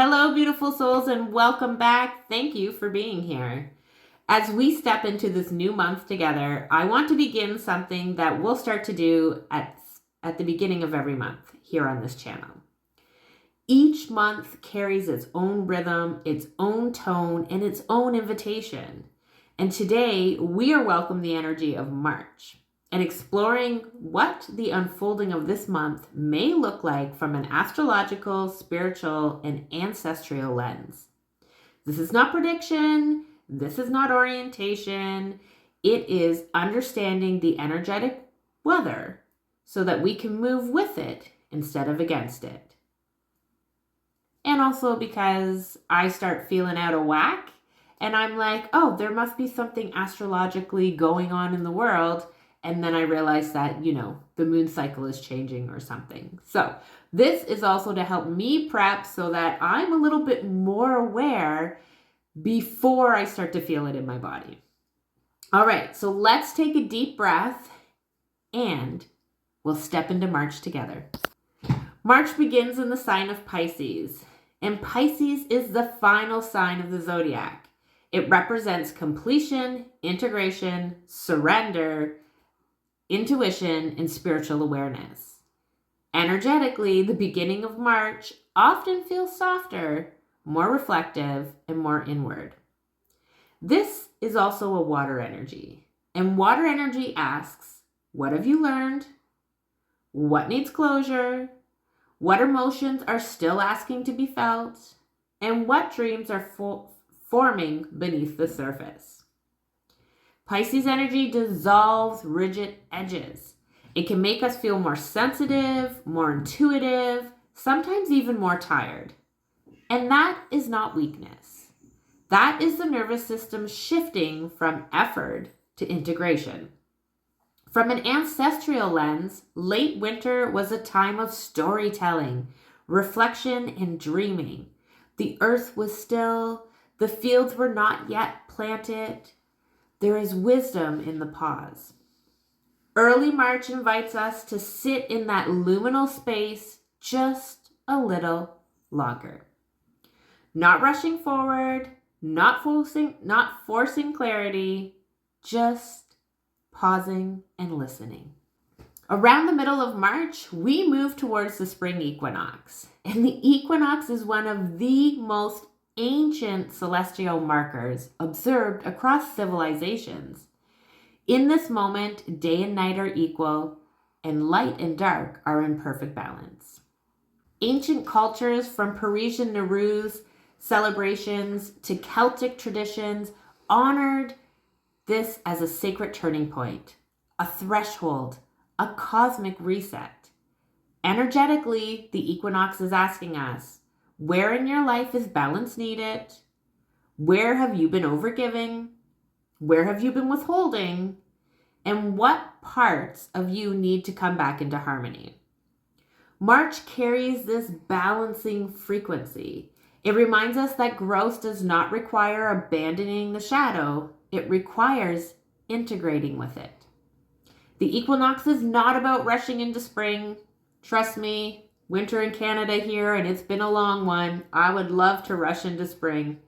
Hello, beautiful souls, and welcome back. Thank you for being here. As we step into this new month together, I want to begin something that we'll start to do at the beginning of every month here on this channel. Each month carries its own rhythm, its own tone, and its own invitation. And today, we are welcoming the energy of March and exploring what the unfolding of this month may look like from an astrological, spiritual, and ancestral lens. This is not prediction. This is not orientation. It is understanding the energetic weather so that we can move with it instead of against it. And also because I start feeling out of whack and I'm like, oh, there must be something astrologically going on in the world. And then I realized that, the moon cycle is changing or something. So this is also to help me prep so that I'm a little bit more aware before I start to feel it in my body. All right, so let's take a deep breath and we'll step into March together. March begins in the sign of Pisces, and Pisces is the final sign of the zodiac. It represents completion, integration, surrender, intuition, and spiritual awareness. Energetically, the beginning of March often feels softer, more reflective, and more inward. This is also a water energy, and water energy asks, what have you learned? What needs closure? What emotions are still asking to be felt? And what dreams are forming beneath the surface? Pisces energy dissolves rigid edges. It can make us feel more sensitive, more intuitive, sometimes even more tired. And that is not weakness. That is the nervous system shifting from effort to integration. From an ancestral lens, late winter was a time of storytelling, reflection, and dreaming. The earth was still, the fields were not yet planted. There is wisdom in the pause. Early March invites us to sit in that luminal space just a little longer. Not rushing forward, not forcing clarity, just pausing and listening. Around the middle of March, we move towards the Spring Equinox. And the equinox is one of the most ancient celestial markers observed across civilizations. In this moment, day and night are equal, and light and dark are in perfect balance. Ancient cultures, from Parisian Nowruz celebrations to Celtic traditions, honored this as a sacred turning point, a threshold, a cosmic reset. Energetically, the equinox is asking us, where in your life is balance needed? Where have you been overgiving? Where have you been withholding? And what parts of you need to come back into harmony? March carries this balancing frequency. It reminds us that growth does not require abandoning the shadow. It requires integrating with it. The equinox is not about rushing into spring. Trust me, winter in Canada here, and it's been a long one. I would love to rush into spring,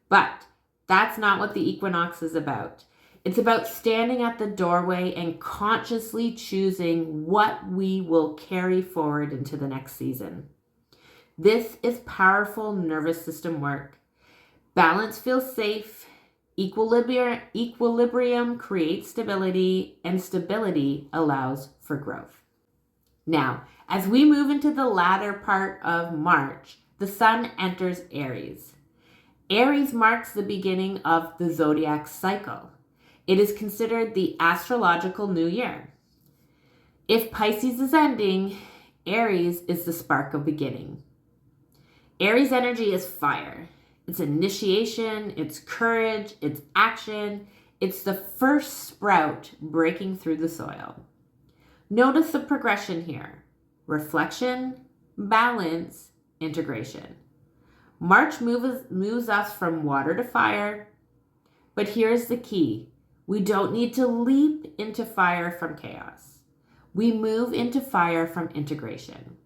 but that's not what the equinox is about. It's about standing at the doorway and consciously choosing what we will carry forward into the next season. This is powerful nervous system work. Balance feels safe. Equilibrium creates stability, and stability allows for growth. Now, as we move into the latter part of March, the sun enters Aries. Aries marks the beginning of the zodiac cycle. It is considered the astrological new year. If Pisces is ending, Aries is the spark of beginning. Aries energy is fire. It's initiation, it's courage, it's action. It's the first sprout breaking through the soil. Notice the progression here. Reflection, balance, integration. March moves us from water to fire, but here's the key. We don't need to leap into fire from chaos. We move into fire from integration.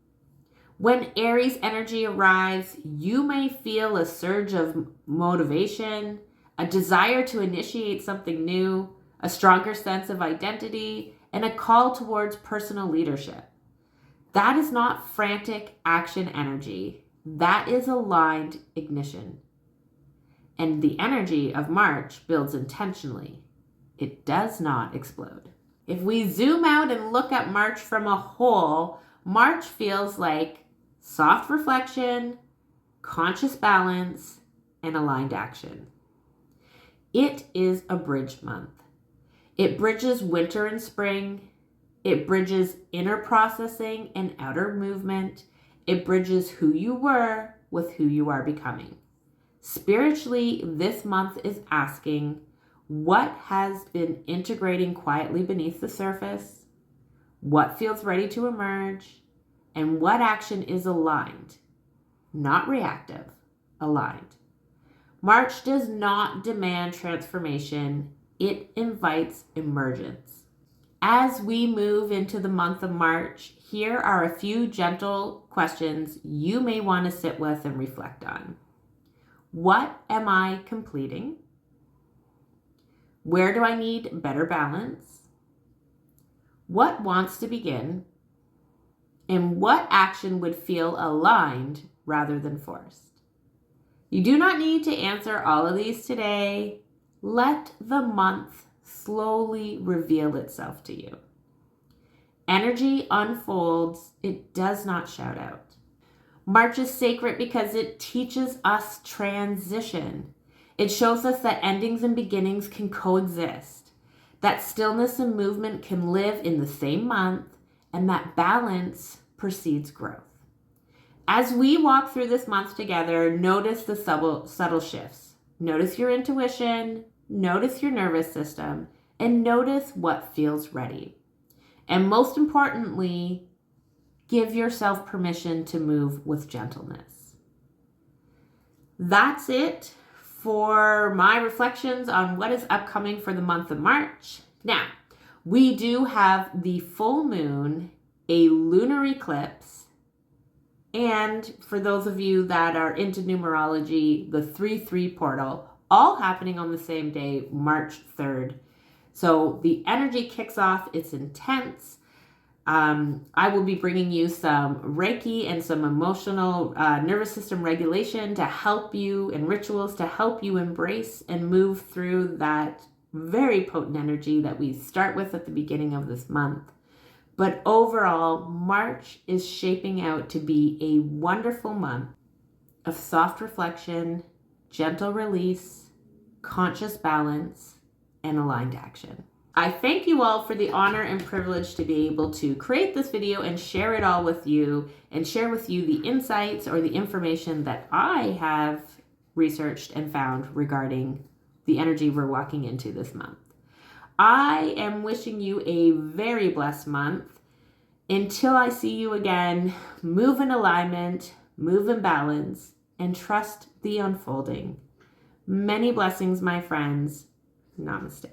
When Aries energy arrives, you may feel a surge of motivation, a desire to initiate something new, a stronger sense of identity, and a call towards personal leadership. That is not frantic action energy. That is aligned ignition. And the energy of March builds intentionally. It does not explode. If we zoom out and look at March from a whole, March feels like soft reflection, conscious balance, and aligned action. It is a bridge month. It bridges winter and spring. It bridges inner processing and outer movement. It bridges who you were with who you are becoming. Spiritually, this month is asking, what has been integrating quietly beneath the surface? What feels ready to emerge? And what action is aligned, not reactive, aligned? March does not demand transformation. It invites emergence. As we move into the month of March, here are a few gentle questions you may want to sit with and reflect on. What am I completing? Where do I need better balance? What wants to begin? And what action would feel aligned rather than forced? You do not need to answer all of these today. Let the month slowly reveal itself to you. Energy unfolds, it does not shout out. March is sacred because it teaches us transition. It shows us that endings and beginnings can coexist, that stillness and movement can live in the same month, and that balance precedes growth. As we walk through this month together, notice the subtle shifts. Notice your intuition, notice your nervous system, and notice what feels ready. And most importantly, give yourself permission to move with gentleness. That's it for my reflections on what is upcoming for the month of March. Now, we do have the full moon, a lunar eclipse, and for those of you that are into numerology, the 3-3 portal, all happening on the same day, March 3rd. So the energy kicks off, it's intense. I will be bringing you some Reiki and some emotional nervous system regulation to help you, and rituals to help you embrace and move through that very potent energy that we start with at the beginning of this month. But overall, March is shaping out to be a wonderful month of soft reflection, gentle release, conscious balance, and aligned action. I thank you all for the honor and privilege to be able to create this video and share it all with you, and share with you the insights or the information that I have researched and found regarding the energy we're walking into this month. I am wishing you a very blessed month. Until I see you again, move in alignment, move in balance, and trust the unfolding. Many blessings, my friends. Namaste.